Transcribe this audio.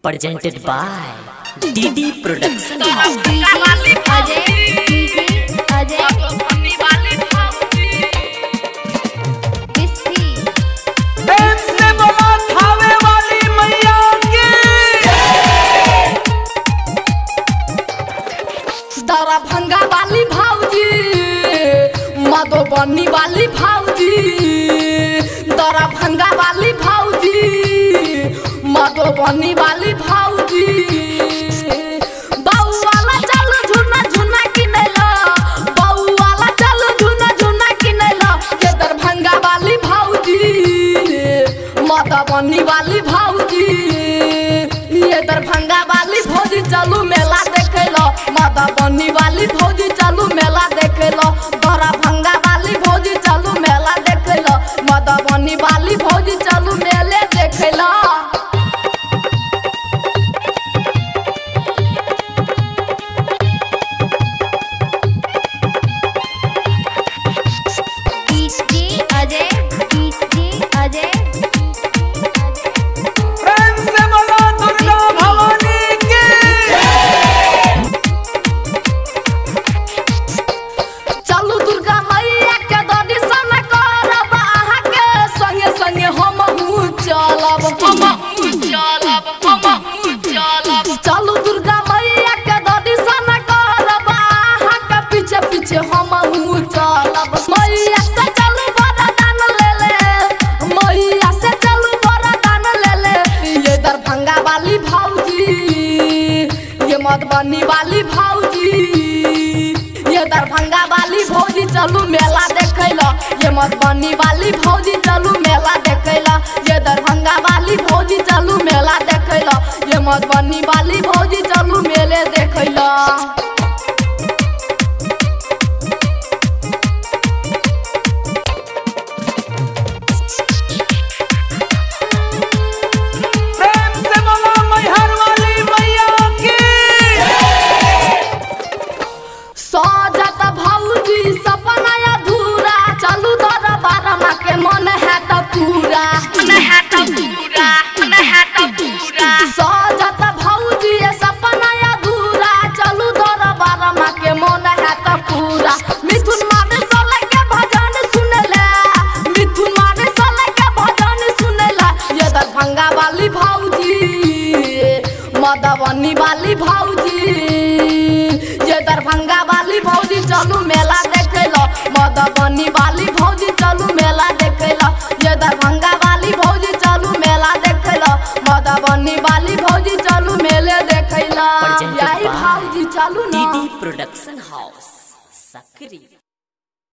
presented by DD Production भंगा वाली भाऊजी मधुबनी वाली भाऊजी दरा भंगा वाली भाऊजी मधुबनी वाली भाऊजी बाऊ वाला चल झुना झुना किनेला बाऊ वाला चल झुना झुना किनेला ये दरभंगा वाली भाऊजी मधुबनी वाली भाऊजी ये दरभंगा वाली भौजी चलू मेला देखेला मधुबनी वाली भौजी चलू मेला देखेला दरा भंगा वाली भौजी चलू मेला देखेला मधुबनी वाली भौजी चलू मेले देखेला चलू दुर्गा मैया के दर्शन करब आहा के पीछे पीछे हम चलब मैया से चलू वरदान ले ले मैया से चलू वरदान ले ले ये दरभंगा वाली भाऊजी ये मधुबनी वाली भाऊजी ये दरभंगा वाली भौजी चलू मेला देखेला ये मधुबनी वाली भौजी चलू मेला देखेला ये दरभंगा वाली भौजी चलू मेला देखेला ये मधुबनी वाली भौजी चलू मेले देखेला मधुबनी वाली भौजी ये दरभंगा वाली भौजी चलू मेला देखेला मधुबनी वाली भौजी चलू मेला देखेला ये दरभंगा वाली भौजी चलू मेला देखेला मधुबनी वाली भौजी चलू मेले देखेला यही भौजी चलू ना DD Production House Sakri।